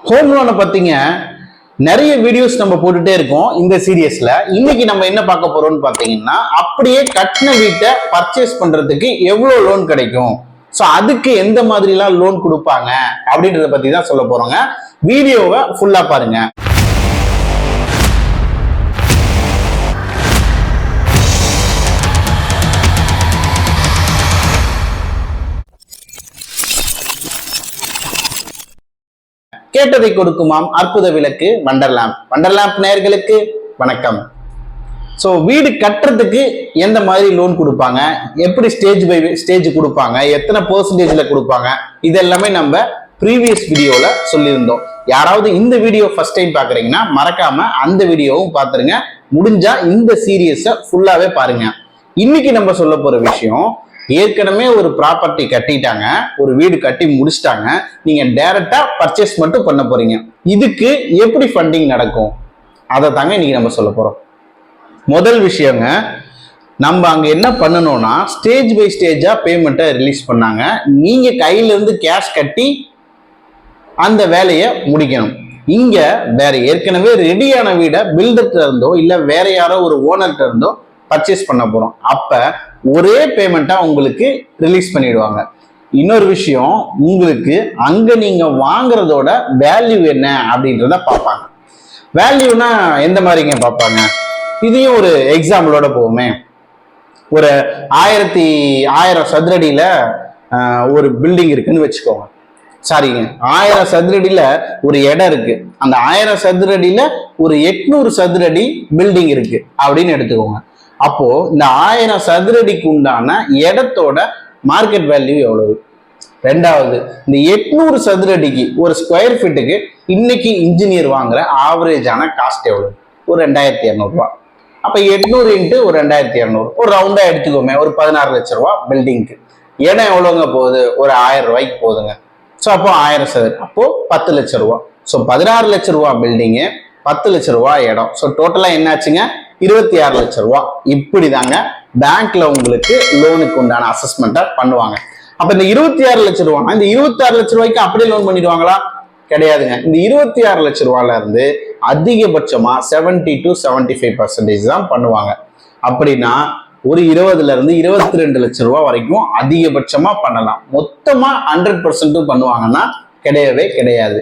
Home லோனை பத்திங்க நிறைய videos நம்ம போட்டுட்டே இருக்கோம் இந்த சீரியஸ்ல. இன்னைக்கு நம்ம என்ன பார்க்க போறோம்னு பாத்தீங்கன்னா, அப்படியே கட்டின வீட்டை பர்ச்சேஸ் பண்றதுக்கு எவ்வளவு லோன் கிடைக்கும், சோ அதுக்கு எந்த மாதிரி எல்லாம் லோன் கொடுப்பாங்க அப்படின்றத பத்தி தான் சொல்ல போறோங்க. வீடியோவை ஃபுல்லா பாருங்க. கேட்டதை கொடுக்குமாம் அற்புத விளக்கு வண்டர்லாம்ப் நேயர்களுக்கு வணக்கம். ஸோ வீடு கட்டுறதுக்கு எந்த மாதிரி லோன் கொடுப்பாங்க, எப்படி ஸ்டேஜ் பை ஸ்டேஜ் கொடுப்பாங்க, எத்தனை பெர்சன்டேஜ்ல கொடுப்பாங்க, இதெல்லாமே நம்ம ப்ரீவியஸ் வீடியோல சொல்லியிருந்தோம். யாராவது இந்த வீடியோ ஃபர்ஸ்ட் டைம் பாக்குறீங்கன்னா மறக்காம அந்த வீடியோவும் பார்த்துருங்க. முடிஞ்சா இந்த சீரியஸை ஃபுல்லாவே பாருங்க. இன்னைக்கு நம்ம சொல்ல போற விஷயம், ஏற்கனவே ஒரு ப்ராப்பர்ட்டி கட்டிட்டாங்க, ஒரு வீடு கட்டி முடிச்சிட்டாங்க, நீங்க டைரக்டா பர்ச்சேஸ் மட்டும் பண்ண போறீங்க. இதுக்கு எப்படி ஃபண்டிங் நடக்கும் அதை தாங்க இன்னைக்கு நம்ம சொல்ல போறோம். முதல் விஷயங்க, நம்ம அங்க என்ன பண்ணணும்னா ஸ்டேஜ் பை ஸ்டேஜா பேமெண்ட்டை ரிலீஸ் பண்ணாங்க. நீங்க கையில இருந்து கேஷ் கட்டி அந்த வேலையை முடிக்கணும். இங்க வேற ஏற்கனவே ரெடியான வீடை பில்டர்ல இருந்தோ இல்ல வேற யாரோ ஒரு ஓனர்கிட்ட இருந்தோ பர்ச்சேஸ் பண்ண போறோம். அப்ப ஒரே பேமெண்டா உங்களுக்கு ரிலீஸ் பண்ணிடுவாங்க. இன்னொரு விஷயம், உங்களுக்கு அங்க நீங்க வாங்குறதோட வேல்யூ என்ன அப்படின்றத பார்ப்பாங்க. வேல்யூனா எந்த மாதிரிங்க பார்ப்பாங்க, இதையும் ஒரு எக்ஸாம்பிளோட போவோமே. ஒரு 1000 சதுரடியில ஒரு பில்டிங் இருக்குன்னு வச்சுக்கோங்க. சாரிங்க, 1000 சதுரடியில ஒரு இடம் இருக்கு. அந்த 1000 சதுரடியில ஒரு 800 சதுரடி பில்டிங் இருக்கு அப்படின்னு எடுத்துக்கோங்க. அப்போ இந்த 1000 சதுரடிக்கு உண்டான இடத்தோட மார்க்கெட் வேல்யூ எவ்வளவு? ரெண்டாவது, இந்த 800 சதுரடிக்கு ஒரு ஸ்கொயர் ஃபீட்டுக்கு இன்னைக்கு இன்ஜினியர் வாங்குற ஆவரேஜான காஸ்ட் எவ்வளவு? ஒரு 2200 ரூபாய். அப்ப 800 இன்ட்டு ஒரு 2200, ஒரு ரவுண்டா எடுத்துக்கோமே, ஒரு 16 லட்ச ரூபா பில்டிங்க்கு. இடம் எவ்வளவுங்க போகுது? ஒரு 1000 ரூபாய்க்கு போகுதுங்க. ஸோ அப்போ 1000 சதுர, அப்போ 10 லட்ச ரூபா. ஸோ 16 லட்ச ரூபா பில்டிங்கு, 10 லட்ச ரூபா இடம். ஸோ டோட்டலா என்னாச்சுங்க? 26 லட்ச ரூபா. இப்படிதாங்க பேங்க்ல உங்களுக்கு லோனுக்கு உண்டான அசஸ்மெண்ட்டை பண்ணுவாங்க. அப்ப இந்த 26 லட்ச ரூபா, இந்த 26 லட்ச ரூபாய்க்கு அப்படியே லோன் பண்ணிடுவாங்களா? கிடையாதுங்க. இந்த 26 லட்ச ரூபாயில இருந்து அதிகபட்சமா 70 to 75% தான் பண்ணுவாங்க. அப்படின்னா ஒரு 20ல இருந்து 22 லட்ச ரூபாய் வரைக்கும் அதிகபட்சமா பண்ணலாம். மொத்தமா 100% பண்ணுவாங்கன்னா கிடையவே கிடையாது.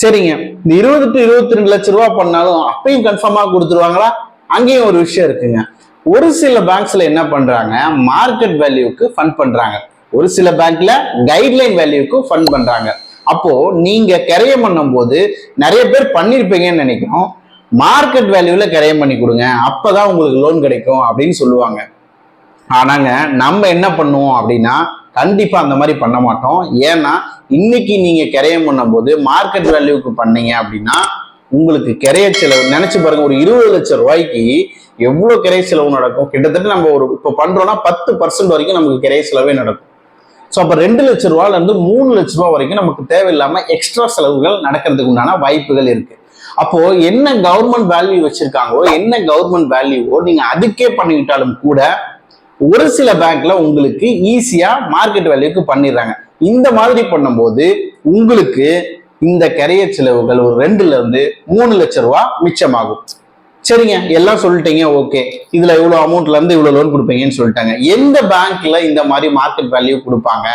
சரிங்க, இந்த 20 to 22 லட்ச ரூபாய் பண்ணாலும் அப்பயும் கன்ஃபார்மா கொடுத்துருவாங்களா? அங்கேயும் ஒரு விஷயம் இருக்குங்க. ஒரு சில பேங்க்ஸ்ல என்ன பண்றாங்க, மார்க்கெட் வேல்யூக்கு ஃபண்ட் பண்றாங்க. ஒரு சில பேங்க்ல கைட்லைன் வேல்யூக்கு ஃபண்ட் பண்றாங்க. அப்போ நீங்க கிரையம் பண்ணும் போது நிறைய பேர் பண்ணிருப்பீங்கன்னு நினைக்கிறோம், மார்க்கெட் வேல்யூல கிரையம் பண்ணி கொடுங்க, அப்பதான் உங்களுக்கு லோன் கிடைக்கும் அப்படின்னு சொல்லுவாங்க. ஆனாங்க நம்ம என்ன பண்ணுவோம் அப்படின்னா, கண்டிப்பா அந்த மாதிரி பண்ண மாட்டோம். ஏன்னா இன்னைக்கு நீங்க கிரையம் பண்ணும் போது மார்க்கெட் வேல்யூக்கு பண்ணீங்க அப்படின்னா உங்களுக்கு கிரைய செலவு நினைச்சு பாருங்க. ஒரு 20 லட்சம் ரூபாய்க்கு எவ்வளவு கிரைய செலவு நடக்கும்? கிட்டத்தட்ட நம்ம ஒரு இப்ப பண்றோம்னா 10% வரைக்கும் நமக்கு கிரைய செலவே நடக்கும். ஸோ அப்ப 2 லட்சம் ரூபாயில இருந்து 3 லட்ச ரூபாய் வரைக்கும் நமக்கு தேவையில்லாம எக்ஸ்ட்ரா செலவுகள் நடக்கிறதுக்கு உண்டான வாய்ப்புகள் இருக்கு. அப்போ என்ன கவர்மெண்ட் வேல்யூ வச்சிருக்காங்களோ, என்ன கவர்மெண்ட் வேல்யூவோ நீங்க அதுக்கே பண்ணிக்கிட்டாலும் கூட ஒரு சில பேங்க்ல உங்களுக்கு ஈஸியா மார்க்கெட் வேல்யூக்கு பண்ணிடுறாங்க. இந்த மாதிரி பண்ணும்போது உங்களுக்கு இந்த கிரைய செலவுகள் ஒரு 2ல இருந்து 3 லட்ச ரூபாய் மிச்சமாகும். சரிங்க, எல்லாம் சொல்லிட்டீங்க, ஓகே, இதுல இவ்வளவு அமௌண்ட்ல இருந்து இவ்வளவு லோன் கொடுப்பீங்கன்னு சொல்லிட்டாங்க. எந்த பேங்க்ல இந்த மாதிரி மார்க்கெட் வேல்யூ கொடுப்பாங்க,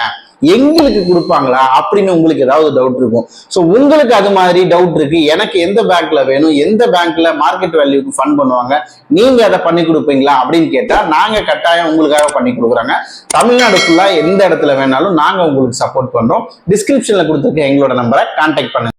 எங்களுக்கு கொடுப்பாங்களா அப்படின்னு உங்களுக்கு ஏதாவது டவுட் இருக்கும். ஸோ உங்களுக்கு அது மாதிரி டவுட் இருக்கு, எனக்கு எந்த பேங்க்ல வேணும், எந்த பேங்க்ல மார்க்கெட் வேல்யூக்கு ஃபண்ட் பண்ணுவாங்க, நீங்க அதை பண்ணி கொடுப்பீங்களா அப்படின்னு கேட்டா நாங்க கட்டாயம் உங்களுக்காக பண்ணி கொடுக்குறாங்க. தமிழ்நாடு ஃபுல்லா எந்த இடத்துல வேணாலும் நாங்க உங்களுக்கு சப்போர்ட் பண்றோம். டிஸ்கிரிப்ஷன்ல கொடுத்துருக்க எங்களோட நம்பரை கான்டாக்ட் பண்ணுங்க.